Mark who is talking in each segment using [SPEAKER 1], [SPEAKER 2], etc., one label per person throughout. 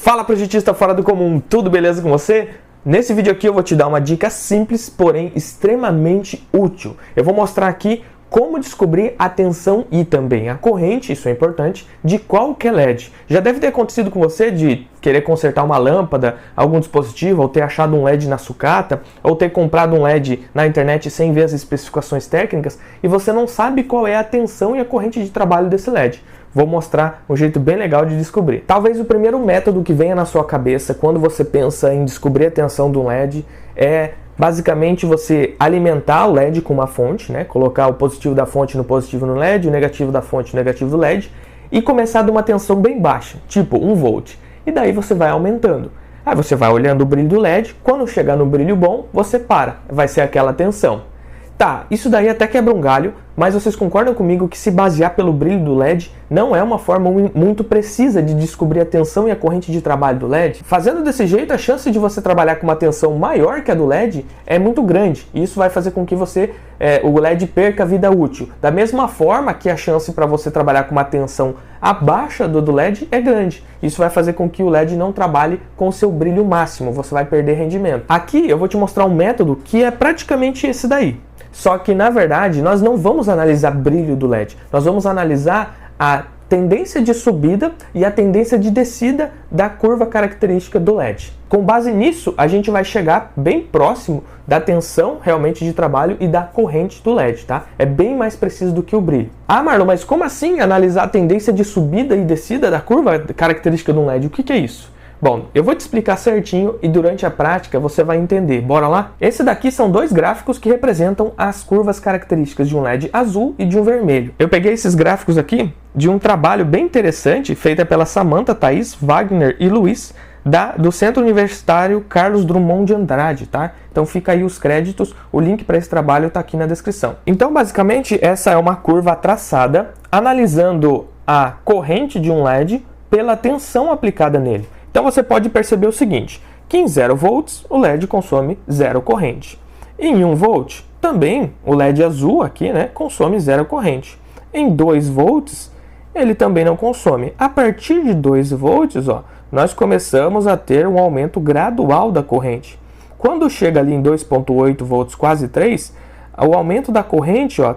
[SPEAKER 1] Fala projetista fora do comum, tudo beleza com você? Nesse vídeo aqui eu vou te dar uma dica simples, porém extremamente útil. Eu vou mostrar aqui como descobrir a tensão e também a corrente, isso é importante, de qualquer LED. Já deve ter acontecido com você de querer consertar uma lâmpada, algum dispositivo, ou ter achado um LED na sucata, ou ter comprado um LED na internet sem ver as especificações técnicas, e você não sabe qual é a tensão e a corrente de trabalho desse LED. Vou mostrar um jeito bem legal de descobrir. Talvez o primeiro método que venha na sua cabeça quando você pensa em descobrir a tensão de um LED é basicamente você alimentar o LED com uma fonte, né? Colocar o positivo da fonte no positivo no LED, o negativo da fonte no negativo do LED e começar de uma tensão bem baixa, tipo 1 volt. E daí você vai aumentando. Aí você vai olhando o brilho do LED, quando chegar no brilho bom, você para. Vai ser aquela tensão. Tá, isso daí até quebra um galho, mas vocês concordam comigo que se basear pelo brilho do LED não é uma forma muito precisa de descobrir a tensão e a corrente de trabalho do LED? Fazendo desse jeito, a chance de você trabalhar com uma tensão maior que a do LED é muito grande. E isso vai fazer com que o LED perca a vida útil. Da mesma forma que a chance para você trabalhar com uma tensão abaixo do LED é grande. Isso vai fazer com que o LED não trabalhe com o seu brilho máximo, você vai perder rendimento. Aqui eu vou te mostrar um método que é praticamente esse daí. Só que, na verdade, nós não vamos analisar brilho do LED. Nós vamos analisar a tendência de subida e a tendência de descida da curva característica do LED. Com base nisso, a gente vai chegar bem próximo da tensão realmente de trabalho e da corrente do LED, tá? É bem mais preciso do que o brilho. Ah, Marlon, mas como assim analisar a tendência de subida e descida da curva característica de um LED? O que é isso? Bom, eu vou te explicar certinho e durante a prática você vai entender. Bora lá? Esse daqui são dois gráficos que representam as curvas características de um LED azul e de um vermelho. Eu peguei esses gráficos aqui de um trabalho bem interessante feito pela Samantha, Thaís, Wagner e Luiz, do Centro Universitário Carlos Drummond de Andrade, tá? Então fica aí os créditos, o link para esse trabalho está aqui na descrição. Então basicamente essa é uma curva traçada analisando a corrente de um LED pela tensão aplicada nele. Então você pode perceber o seguinte, que em 0 volts o LED consome 0 corrente. Em 1 volt também o LED azul aqui, né, consome 0 corrente. Em 2 volts ele também não consome. A partir de 2 volts, ó, nós começamos a ter um aumento gradual da corrente. Quando chega ali em 2.8 volts, quase 3, o aumento da corrente, ó,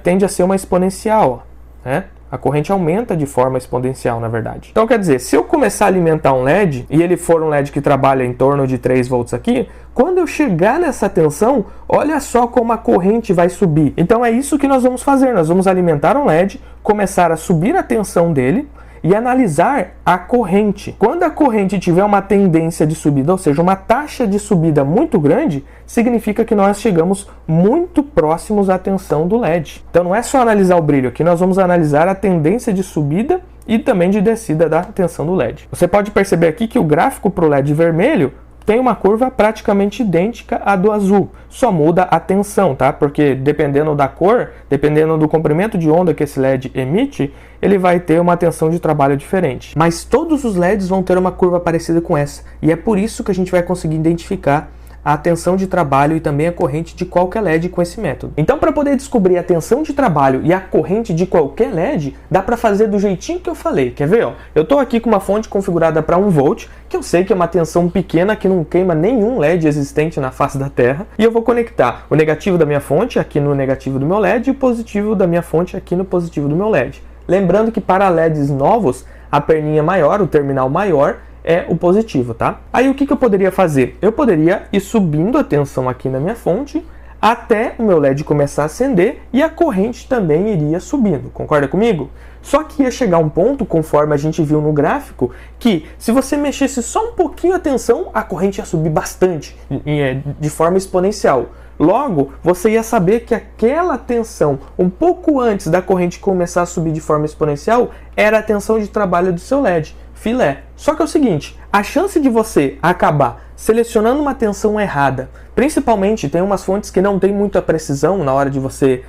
[SPEAKER 1] tende a ser uma exponencial, ó, né? A corrente aumenta de forma exponencial, na verdade. Então, quer dizer, se eu começar a alimentar um LED, e ele for um LED que trabalha em torno de 3 volts aqui, quando eu chegar nessa tensão, olha só como a corrente vai subir. Então, é isso que nós vamos fazer. Nós vamos alimentar um LED, começar a subir a tensão dele, e analisar a corrente. Quando a corrente tiver uma tendência de subida, ou seja, uma taxa de subida muito grande, significa que nós chegamos muito próximos à tensão do LED. Então não é só analisar o brilho, aqui nós vamos analisar a tendência de subida e também de descida da tensão do LED. Você pode perceber aqui que o gráfico para o LED vermelho tem uma curva praticamente idêntica à do azul, só muda a tensão, tá? Porque dependendo da cor, dependendo do comprimento de onda que esse LED emite, ele vai ter uma tensão de trabalho diferente. Mas todos os LEDs vão ter uma curva parecida com essa, e é por isso que a gente vai conseguir identificar a tensão de trabalho e também a corrente de qualquer LED com esse método. Então, para poder descobrir a tensão de trabalho e a corrente de qualquer LED, dá para fazer do jeitinho que eu falei. Quer ver? Ó? Eu estou aqui com uma fonte configurada para 1 volt, que eu sei que é uma tensão pequena que não queima nenhum LED existente na face da Terra, e eu vou conectar o negativo da minha fonte aqui no negativo do meu LED e o positivo da minha fonte aqui no positivo do meu LED. Lembrando que para LEDs novos, a perninha maior, o terminal maior, é o positivo, tá? Aí o que eu poderia fazer? Eu poderia ir subindo a tensão aqui na minha fonte até o meu LED começar a acender e a corrente também iria subindo, concorda comigo? Só que ia chegar um ponto, conforme a gente viu no gráfico, que se você mexesse só um pouquinho a tensão, a corrente ia subir bastante, de forma exponencial. Logo, você ia saber que aquela tensão, um pouco antes da corrente começar a subir de forma exponencial, era a tensão de trabalho do seu LED, filé. Só que é o seguinte, a chance de você acabar selecionando uma tensão errada, principalmente tem umas fontes que não tem muita precisão na hora de você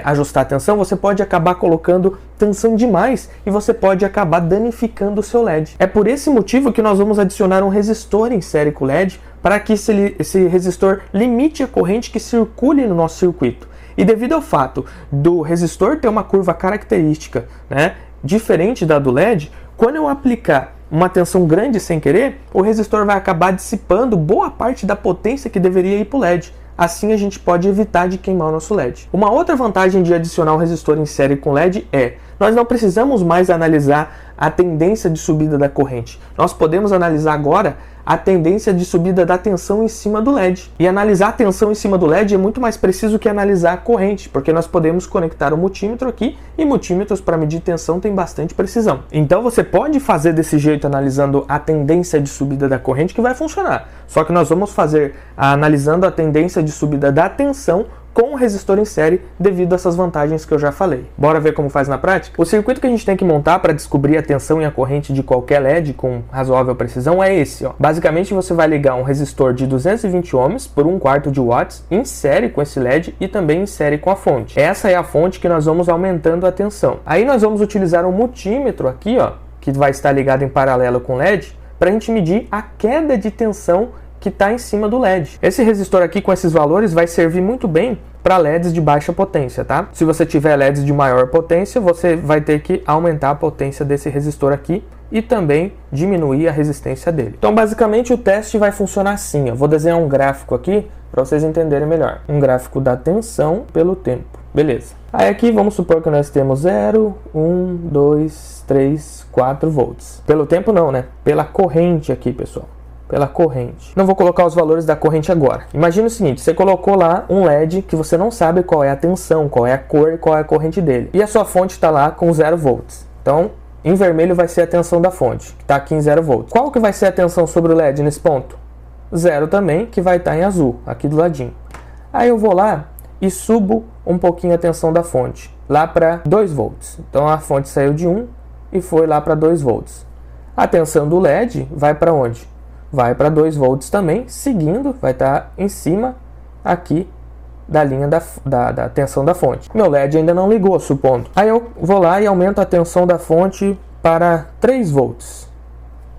[SPEAKER 1] ajustar a tensão, você pode acabar colocando tensão demais e você pode acabar danificando o seu LED. É por esse motivo que nós vamos adicionar um resistor em série com o LED para que esse resistor limite a corrente que circule no nosso circuito. E devido ao fato do resistor ter uma curva característica, né, diferente da do LED, quando eu aplicar uma tensão grande sem querer, o resistor vai acabar dissipando boa parte da potência que deveria ir para o LED. Assim a gente pode evitar de queimar o nosso LED. Uma outra vantagem de adicionar um resistor em série com LED é, nós não precisamos mais analisar a tendência de subida da corrente. Nós podemos analisar agora a tendência de subida da tensão em cima do LED. E analisar a tensão em cima do LED é muito mais preciso que analisar a corrente, porque nós podemos conectar o multímetro aqui, e multímetros para medir tensão tem bastante precisão. Então você pode fazer desse jeito, analisando a tendência de subida da corrente, que vai funcionar. Só que nós vamos fazer analisando a tendência de subida da tensão com o resistor em série, devido a essas vantagens que eu já falei. Bora ver como faz na prática? O circuito que a gente tem que montar para descobrir a tensão e a corrente de qualquer LED com razoável precisão é esse, ó. Basicamente você vai ligar um resistor de 220 ohms por 1/4 de watts em série com esse LED e também em série com a fonte. Essa é a fonte que nós vamos aumentando a tensão. Aí nós vamos utilizar um multímetro aqui, ó, que vai estar ligado em paralelo com o LED, para a gente medir a queda de tensão que está em cima do LED. Esse resistor aqui com esses valores vai servir muito bem para LEDs de baixa potência, tá? Se você tiver LEDs de maior potência, você vai ter que aumentar a potência desse resistor aqui e também diminuir a resistência dele. Então, basicamente, o teste vai funcionar assim. Eu vou desenhar um gráfico aqui para vocês entenderem melhor. Um gráfico da tensão pelo tempo. Beleza. Aí aqui vamos supor que nós temos 0, 1, 2, 3, 4 volts. Pelo tempo não, né? Pela corrente aqui, pessoal. Pela corrente. Não vou colocar os valores da corrente agora. Imagina o seguinte, você colocou lá um LED que você não sabe qual é a tensão, qual é a cor e qual é a corrente dele. E a sua fonte está lá com 0 volts. Então, em vermelho vai ser a tensão da fonte, que está aqui em 0 volts. Qual que vai ser a tensão sobre o LED nesse ponto? 0 também, que vai estar em azul, aqui do ladinho. Aí eu vou lá e subo um pouquinho a tensão da fonte, lá para 2 volts. Então a fonte saiu de 1 e foi lá para 2 volts. A tensão do LED vai para onde? Vai para 2 volts também, seguindo, vai estar em cima aqui da linha da tensão da fonte. Meu LED ainda não ligou, supondo. Aí eu vou lá e aumento a tensão da fonte para 3 volts.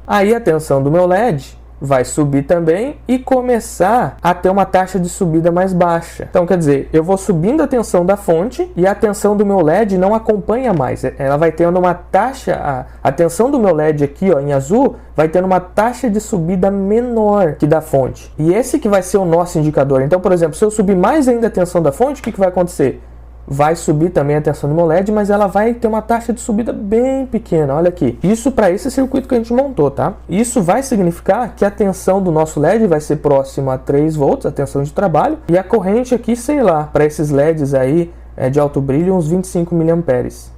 [SPEAKER 1] Aí a tensão do meu LED vai subir também e começar a ter uma taxa de subida mais baixa. Então, quer dizer, eu vou subindo a tensão da fonte e a tensão do meu LED não acompanha mais. Ela vai tendo uma taxa, a tensão do meu LED aqui, ó, em azul, vai tendo uma taxa de subida menor que da fonte. E esse que vai ser o nosso indicador. Então, por exemplo, se eu subir mais ainda a tensão da fonte, o que vai acontecer? Vai subir também a tensão do meu LED, mas ela vai ter uma taxa de subida bem pequena, olha aqui. Isso para esse circuito que a gente montou, tá? Isso vai significar que a tensão do nosso LED vai ser próxima a 3 volts, a tensão de trabalho, e a corrente aqui, sei lá, para esses LEDs aí de alto brilho, uns 25 mA.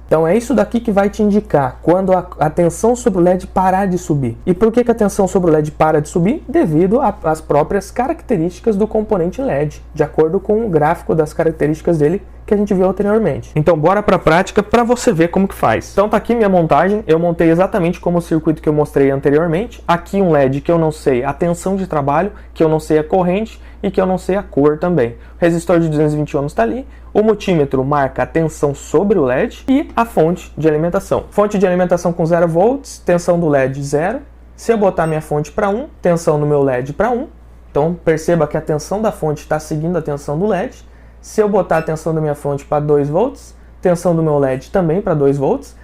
[SPEAKER 1] Então é isso daqui que vai te indicar quando a tensão sobre o LED parar de subir. E por que a tensão sobre o LED para de subir? Devido às próprias características do componente LED, de acordo com o gráfico das características dele que a gente viu anteriormente. Então bora para a prática para você ver como que faz. Então tá aqui minha montagem, eu montei exatamente como o circuito que eu mostrei anteriormente. Aqui um LED que eu não sei a tensão de trabalho, que eu não sei a corrente e que eu não sei a cor também. O resistor de 220 ohms está ali, o multímetro marca a tensão sobre o LED e a fonte de alimentação. Fonte de alimentação com 0 volts, tensão do LED 0. Se eu botar minha fonte para 1, tensão do meu LED para 1. Então perceba que a tensão da fonte está seguindo a tensão do LED. Se eu botar a tensão da minha fonte para 2 volts, tensão do meu LED também para 2 volts.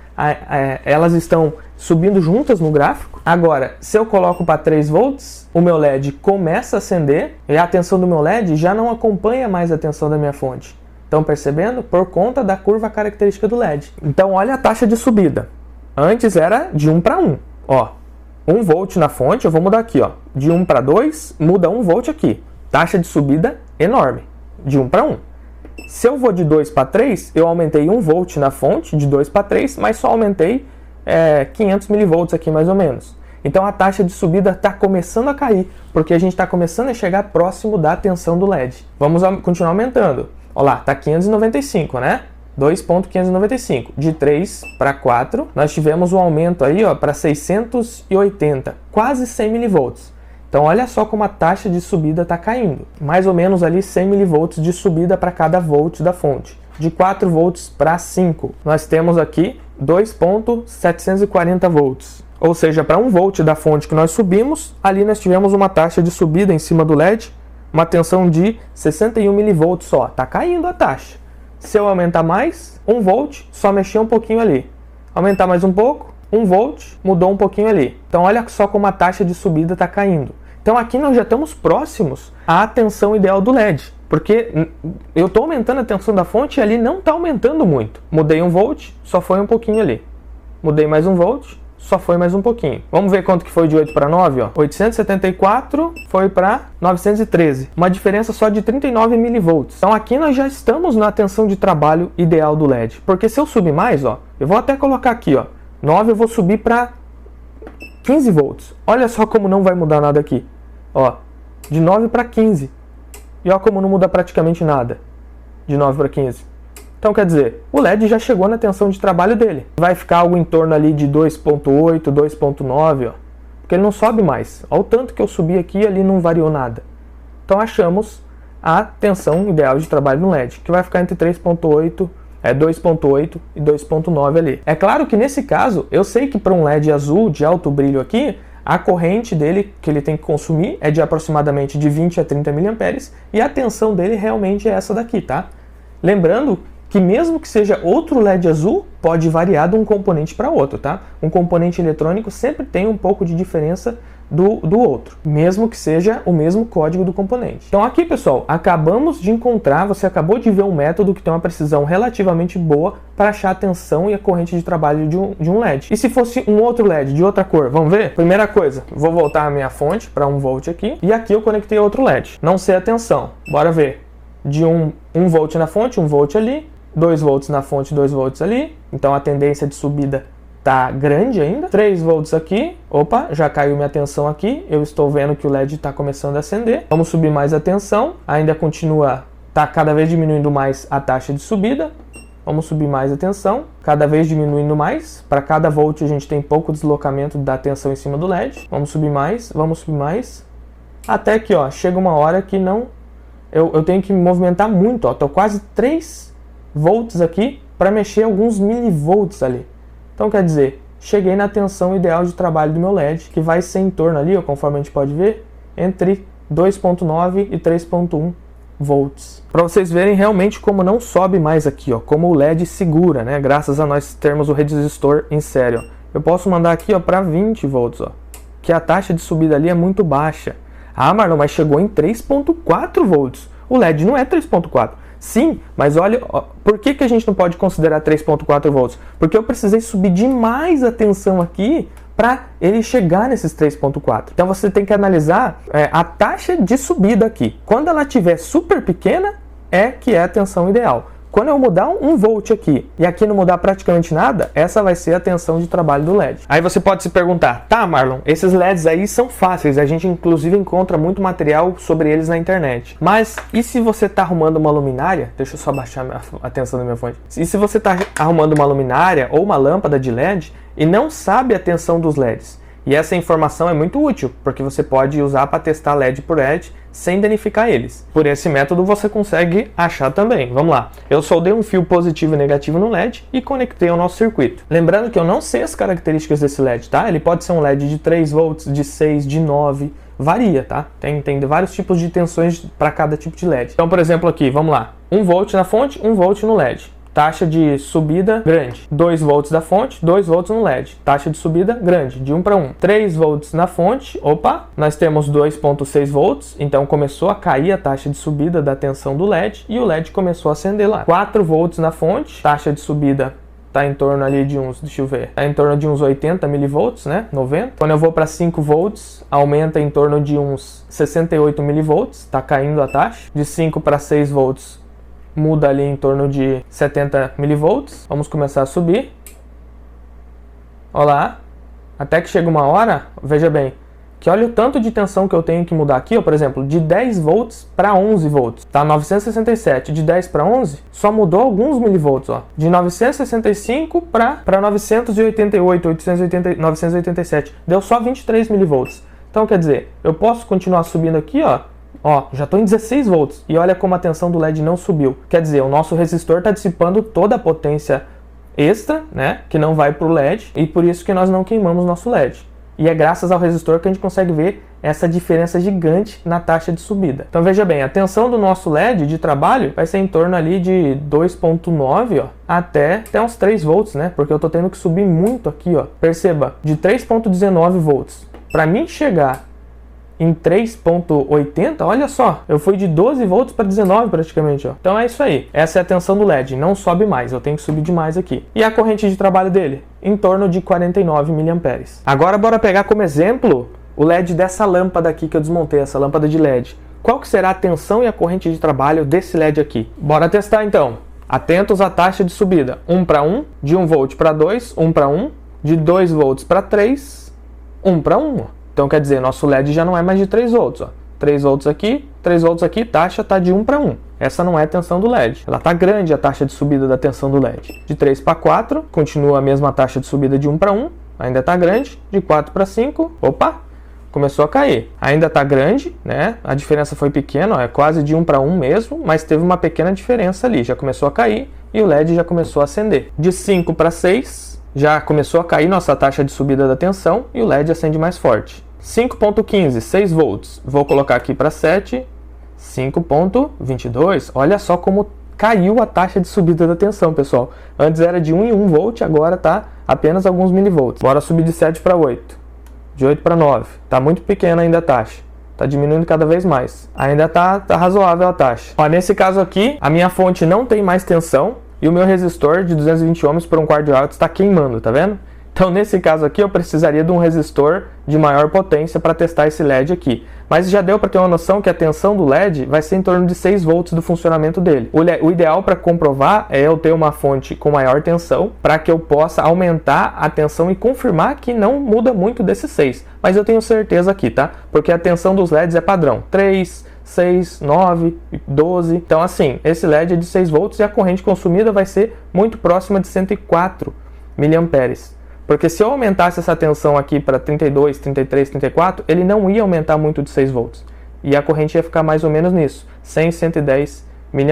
[SPEAKER 1] Elas estão subindo juntas no gráfico. Agora, se eu coloco para 3 volts, o meu LED começa a acender e a tensão do meu LED já não acompanha mais a tensão da minha fonte. Estão percebendo? Por conta da curva característica do LED. Então, olha a taxa de subida. Antes era de 1 para 1. Ó, 1 volt na fonte, eu vou mudar aqui. Ó. De 1 para 2, muda 1 volt aqui. Taxa de subida enorme. De 1 para 1. Se eu vou de 2 para 3, eu aumentei 1 volt na fonte, de 2 para 3, mas só aumentei 500 milivolts aqui mais ou menos. Então a taxa de subida está começando a cair, porque a gente está começando a chegar próximo da tensão do LED. Vamos continuar aumentando. Olha lá, está 595, né? 2.595. De 3 para 4, nós tivemos um aumento aí para 680, quase 100 milivolts. Então olha só como a taxa de subida está caindo. Mais ou menos ali 100 milivolts de subida para cada volt da fonte. De 4 volts para 5, nós temos aqui 2.740 volts. Ou seja, para 1 volt da fonte que nós subimos, ali nós tivemos uma taxa de subida em cima do LED, uma tensão de 61 milivolts só. Está caindo a taxa. Se eu aumentar mais, 1 volt, só mexer um pouquinho ali. Aumentar mais um pouco, 1 volt, mudou um pouquinho ali. Então olha só como a taxa de subida está caindo. Então aqui nós já estamos próximos à tensão ideal do LED, porque eu estou aumentando a tensão da fonte e ali não está aumentando muito. Mudei 1 volt, só foi um pouquinho ali. Mudei mais 1 volt, só foi mais um pouquinho. Vamos ver quanto que foi de 8 para 9, ó. 874 foi para 913. Uma diferença só de 39 milivolts. Então aqui nós já estamos na tensão de trabalho ideal do LED. Porque se eu subir mais, ó, eu vou até colocar aqui, ó, 9 eu vou subir para 15 volts. Olha só como não vai mudar nada aqui. Ó, de 9 para 15. E ó como não muda praticamente nada. De 9 para 15. Então quer dizer, o LED já chegou na tensão de trabalho dele. Vai ficar algo em torno ali de 2.8, 2.9, ó. Porque ele não sobe mais. Olha o tanto que eu subi aqui e ali não variou nada. Então achamos a tensão ideal de trabalho no LED, que vai ficar entre 2.8 e 2.9 ali. É claro que nesse caso, eu sei que para um LED azul de alto brilho aqui, a corrente dele que ele tem que consumir é de aproximadamente de 20 a 30 mA e a tensão dele realmente é essa daqui, tá? Lembrando que mesmo que seja outro LED azul, pode variar de um componente para outro, tá? Um componente eletrônico sempre tem um pouco de diferença do outro, mesmo que seja o mesmo código do componente. Então aqui, pessoal, acabamos de encontrar, você acabou de ver um método que tem uma precisão relativamente boa para achar a tensão e a corrente de trabalho de um LED. E se fosse um outro LED de outra cor, vamos ver? Primeira coisa, vou voltar a minha fonte para 1 volt aqui, e aqui eu conectei outro LED. Não sei a tensão, bora ver. De 1 volt na fonte, 1 volt ali, 2 volts na fonte, 2 volts ali, então a tendência de subida tá grande ainda. 3 volts aqui, opa, já caiu minha tensão aqui, eu estou vendo que o LED está começando a acender. Vamos subir mais a tensão, ainda continua, tá cada vez diminuindo mais a taxa de subida. Vamos subir mais a tensão, cada vez diminuindo mais. Para cada volt a gente tem pouco deslocamento da tensão em cima do LED. Vamos subir mais, até que, ó, chega uma hora que não, eu tenho que me movimentar muito, ó, tô quase 3 volts aqui para mexer alguns milivolts ali. Então quer dizer, cheguei na tensão ideal de trabalho do meu LED, que vai ser em torno ali, ó, conforme a gente pode ver, entre 2.9 e 3.1 volts. Para vocês verem realmente como não sobe mais aqui, ó, como o LED segura, né, graças a nós termos o resistor em série, ó. Eu posso mandar aqui, ó, para 20 volts, ó, que a taxa de subida ali é muito baixa. Ah, Marlon, mas chegou em 3.4 volts. O LED não é 3.4. Sim, mas olha, por que a gente não pode considerar 3.4 volts? Porque eu precisei subir demais a tensão aqui para ele chegar nesses 3.4. Então você tem que analisar a taxa de subida aqui. Quando ela estiver super pequena, é que é a tensão ideal. Quando eu mudar 1 volt aqui e aqui não mudar praticamente nada, essa vai ser a tensão de trabalho do LED. Aí você pode se perguntar, tá, Marlon, esses LEDs aí são fáceis, a gente inclusive encontra muito material sobre eles na internet. Mas e se você está arrumando uma luminária? Deixa eu só baixar a tensão da minha fonte. E se você está arrumando uma luminária ou uma lâmpada de LED e não sabe a tensão dos LEDs? E essa informação é muito útil, porque você pode usar para testar LED por LED sem danificar eles. Por esse método você consegue achar também. Vamos lá. Eu soldei um fio positivo e negativo no LED e conectei ao nosso circuito. Lembrando que eu não sei as características desse LED, tá? Ele pode ser um LED de 3 volts, de 6, de 9, varia, tá? Tem vários tipos de tensões para cada tipo de LED. Então, por exemplo, aqui, vamos lá. 1 volt na fonte, 1 volt no LED. Taxa de subida grande. 2 volts da fonte, 2 volts no LED. Taxa de subida grande, de 1 para 1. 3 volts na fonte, opa, nós temos 2.6 volts, então começou a cair a taxa de subida da tensão do LED e o LED começou a acender lá. 4 volts na fonte, taxa de subida está em torno ali de uns, deixa eu ver, está em torno de uns 80 milivolts, né, 90. Quando eu vou para 5 volts, aumenta em torno de uns 68 milivolts, está caindo a taxa. De 5 para 6 volts, muda ali em torno de 70 milivolts. Vamos começar a subir. Olha lá. Até que chega uma hora, veja bem, que olha o tanto de tensão que eu tenho que mudar aqui, ó, por exemplo, de 10 volts para 11 volts. Tá 967, de 10 para 11, só mudou alguns milivolts, ó. De 965 para 988, 987, deu só 23 milivolts. Então, quer dizer, eu posso continuar subindo aqui, ó. Ó, já estou em 16 volts e olha como a tensão do LED não subiu. Quer dizer, o nosso resistor está dissipando toda a potência extra, né, que não vai para o LED, e por isso que nós não queimamos nosso LED. E é graças ao resistor que a gente consegue ver essa diferença gigante na taxa de subida. Então veja bem, a tensão do nosso LED de trabalho vai ser em torno ali de 2.9, ó, até uns 3 volts, né? Porque eu tô tendo que subir muito aqui, ó. Perceba, de 3.19 volts. Para mim chegar em 3.80, olha só, eu fui de 12 volts para 19 praticamente, ó. Então é isso aí, essa é a tensão do LED, não sobe mais, eu tenho que subir demais aqui. E a corrente de trabalho dele? Em torno de 49 mA. Agora bora pegar como exemplo o LED dessa lâmpada aqui que eu desmontei, essa lâmpada de LED. Qual que será a tensão e a corrente de trabalho desse LED aqui? Bora testar então. Atentos à taxa de subida, 1 para 1, de 1 volt para 2, 1 para 1, de 2 volts para 3, 1 para 1, ó. Então quer dizer, nosso LED já não é mais de 3 volts, ó. 3 volts aqui, taxa está de 1 para 1. Essa não é a tensão do LED. Ela está grande a taxa de subida da tensão do LED. De 3 para 4, continua a mesma taxa de subida de 1 para 1, ainda está grande. De 4 para 5, opa, começou a cair. Ainda está grande, né? A diferença foi pequena, ó, é quase de 1 para 1 mesmo, mas teve uma pequena diferença ali. Já começou a cair e o LED já começou a acender. De 5 para 6, já começou a cair nossa taxa de subida da tensão e o LED acende mais forte. 5.15, 6 volts. Vou colocar aqui para 7, 5.22. Olha só como caiu a taxa de subida da tensão, pessoal. Antes era de 1 em 1 volt, agora está apenas alguns milivolts. Bora subir de 7 para 8, de 8 para 9. Está muito pequena ainda a taxa. Está diminuindo cada vez mais. Ainda tá razoável a taxa. Ó, nesse caso aqui, a minha fonte não tem mais tensão e o meu resistor de 220 ohms por 1/4 de watt está queimando, tá vendo? Então, nesse caso aqui, eu precisaria de um resistor de maior potência para testar esse LED aqui. Mas já deu para ter uma noção que a tensão do LED vai ser em torno de 6 volts do funcionamento dele. O ideal para comprovar é eu ter uma fonte com maior tensão para que eu possa aumentar a tensão e confirmar que não muda muito desses 6. Mas eu tenho certeza aqui, tá? Porque a tensão dos LEDs é padrão. 3, 6, 9, 12. Então, assim, esse LED é de 6 volts e a corrente consumida vai ser muito próxima de 104 mA. Porque se eu aumentasse essa tensão aqui para 32, 33, 34, ele não ia aumentar muito de 6 volts. E a corrente ia ficar mais ou menos nisso, 100, 110 mA.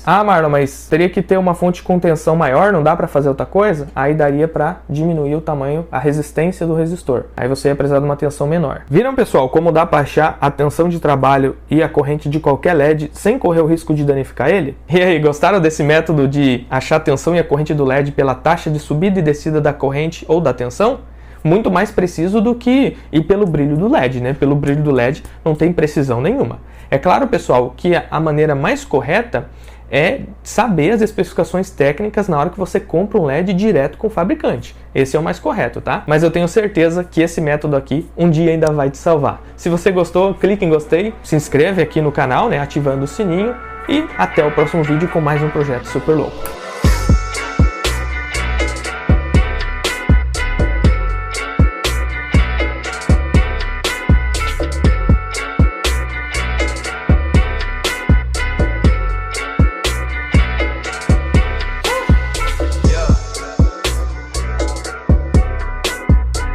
[SPEAKER 1] Ah, Marlon, mas teria que ter uma fonte com tensão maior, não dá para fazer outra coisa? Aí daria para diminuir o tamanho, a resistência do resistor. Aí você ia precisar de uma tensão menor. Viram, pessoal, como dá para achar a tensão de trabalho e a corrente de qualquer LED sem correr o risco de danificar ele? E aí, gostaram desse método de achar a tensão e a corrente do LED pela taxa de subida e descida da corrente ou da tensão? Muito mais preciso do que ir pelo brilho do LED, né? Pelo brilho do LED não tem precisão nenhuma. É claro, pessoal, que a maneira mais correta é saber as especificações técnicas na hora que você compra um LED direto com o fabricante. Esse é o mais correto, tá? Mas eu tenho certeza que esse método aqui um dia ainda vai te salvar. Se você gostou, clique em gostei, se inscreve aqui no canal, né, ativando o sininho e até o próximo vídeo com mais um projeto super louco.